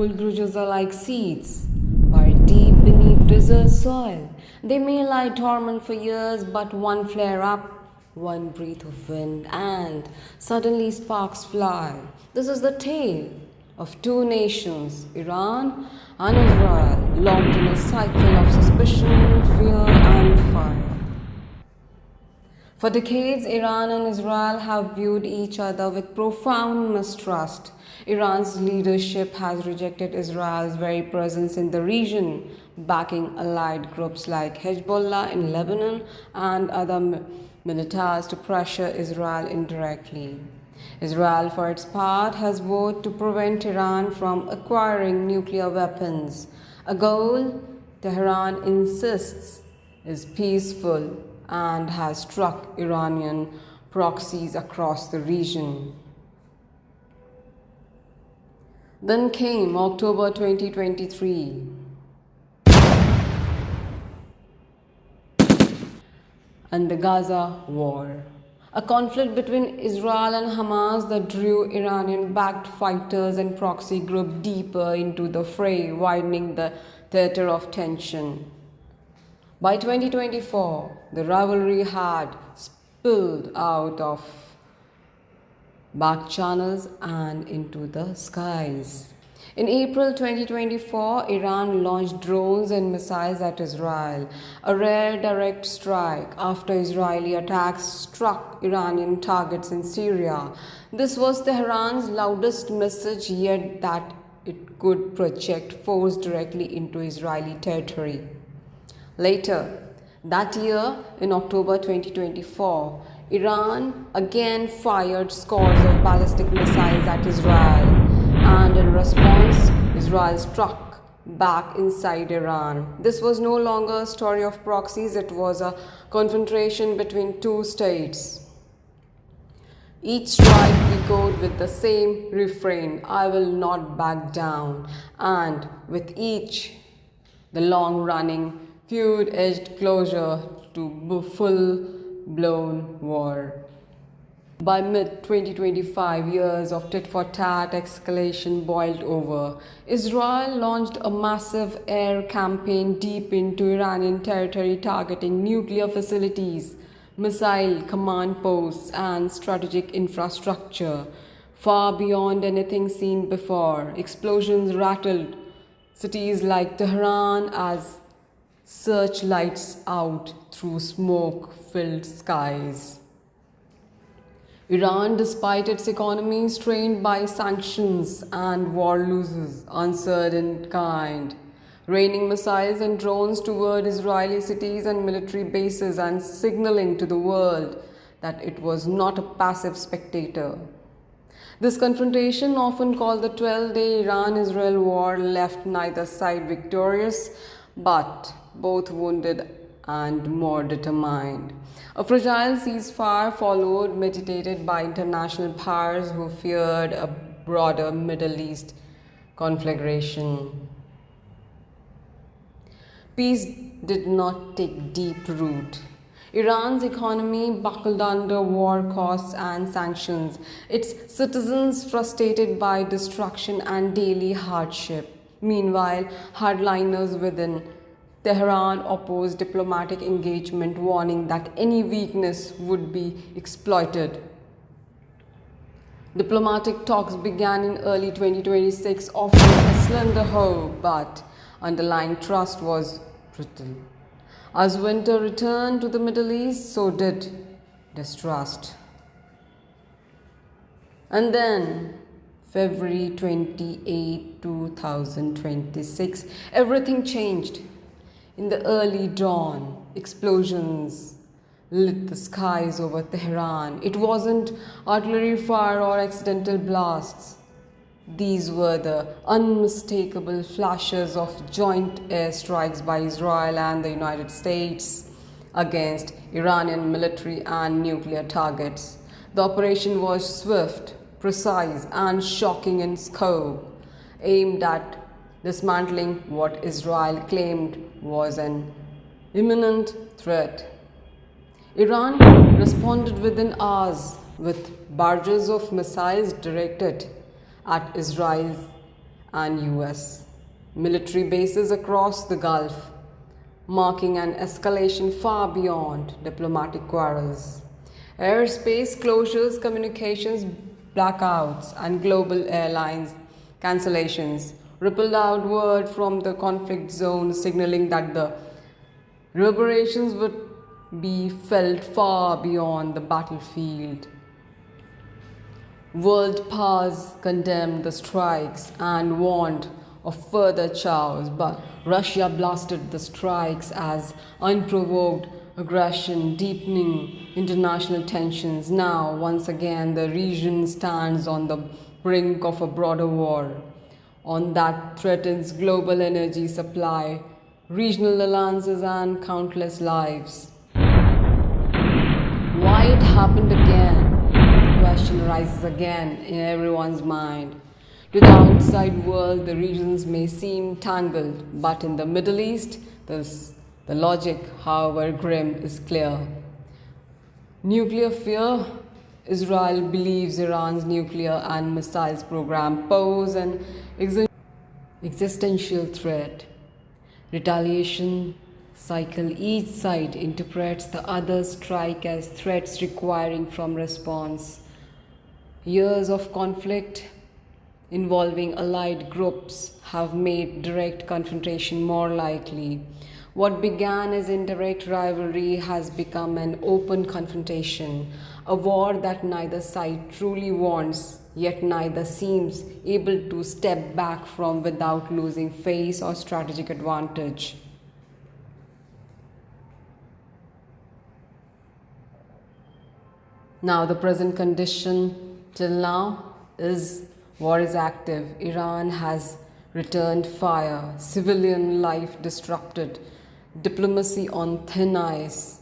old grudges are like seeds, buried deep beneath desert soil. They may lie dormant for years, but one flare up, one breath of wind, and suddenly sparks fly. This is the tale of two nations, Iran and Israel, locked in a cycle of suspicion, fear, and fire. For decades, Iran and Israel have viewed each other with profound mistrust. Iran's leadership has rejected Israel's very presence in the region, backing allied groups like Hezbollah in Lebanon and other militias to pressure Israel indirectly. Israel, for its part, has vowed to prevent Iran from acquiring nuclear weapons, a goal Tehran insists is peaceful and has struck Iranian proxies across the region. Then came October 2023. And the Gaza War, a conflict between Israel and Hamas that drew Iranian-backed fighters and proxy groups deeper into the fray, widening the theater of tension. By 2024, the rivalry had spilled out of back channels and into the skies. In April 2024, Iran launched drones and missiles at Israel, a rare direct strike after Israeli attacks struck Iranian targets in Syria. This was Tehran's loudest message yet that it could project force directly into Israeli territory. Later that year, in October 2024, Iran again fired scores of ballistic missiles at Israel, and in response, Israel struck back inside Iran. This was no longer a story of proxies, it was a confrontation between two states. Each strike echoed with the same refrain, "I will not back down," and with each, the long-running feud edged closer to full-blown war. By mid-2025, years of tit-for-tat escalation boiled over. Israel launched a massive air campaign deep into Iranian territory, targeting nuclear facilities, missile command posts, and strategic infrastructure, far beyond anything seen before. Explosions rattled cities like Tehran as searchlights out through smoke-filled skies. Iran, despite its economy strained by sanctions and war losses, answered in kind, raining missiles and drones toward Israeli cities and military bases and signaling to the world that it was not a passive spectator. This confrontation, often called the 12-day Iran-Israel war, left neither side victorious, but both wounded and more determined. A fragile ceasefire followed, mediated by international powers who feared a broader Middle East conflagration. Peace did not take deep root. Iran's economy buckled under war costs and sanctions, its citizens frustrated by destruction and daily hardship. Meanwhile, hardliners within Tehran opposed diplomatic engagement, warning that any weakness would be exploited. Diplomatic talks began in early 2026, offering a slender hope, but underlying trust was brittle. As winter returned to the Middle East, so did distrust. And then, February 28, 2026, everything changed. In the early dawn, explosions lit the skies over Tehran. It wasn't artillery fire or accidental blasts. These were the unmistakable flashes of joint airstrikes by Israel and the United States against Iranian military and nuclear targets. The operation was swift, precise, and shocking in scope, aimed at dismantling what Israel claimed was an imminent threat. Iran responded within hours with barrages of missiles directed at Israel and US military bases across the Gulf, marking an escalation far beyond diplomatic quarrels. Airspace closures, communications blackouts, and global airlines cancellations rippled outward from the conflict zone, signaling that the reverberations would be felt far beyond the battlefield. World powers condemned the strikes and warned of further chaos, but Russia blasted the strikes as unprovoked aggression, deepening international tensions. Now, once again, the region stands on the brink of a broader war, one that threatens global energy supply, regional alliances, and countless lives. Why it happened again? The question arises again in everyone's mind. To the outside world, the regions may seem tangled, but in the Middle East, the logic, however grim, is clear. Nuclear fear. Israel believes Iran's nuclear and missiles program pose an existential threat. Retaliation cycle. Each side interprets the other's strike as threats requiring from response. Years of conflict involving allied groups have made direct confrontation more likely. What began as indirect rivalry has become an open confrontation, a war that neither side truly wants, yet neither seems able to step back from without losing face or strategic advantage. Now, the present condition till now is war is active. Iran has returned fire, civilian life disrupted, diplomacy on thin ice,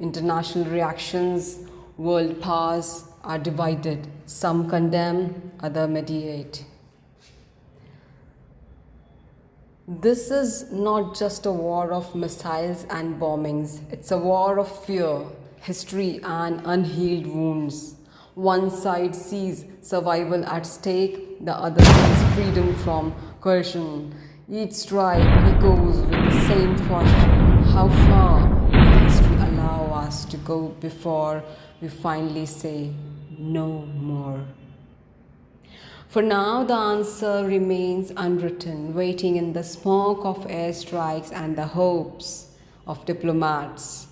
international reactions, world powers are divided. Some condemn, others mediate. This is not just a war of missiles and bombings, it's a war of fear, history, and unhealed wounds. One side sees survival at stake, the other sees freedom from coercion. Each strike echoes with the same question: how far will history allow us to go before we finally say no more? For now, the answer remains unwritten, waiting in the smoke of airstrikes and the hopes of diplomats.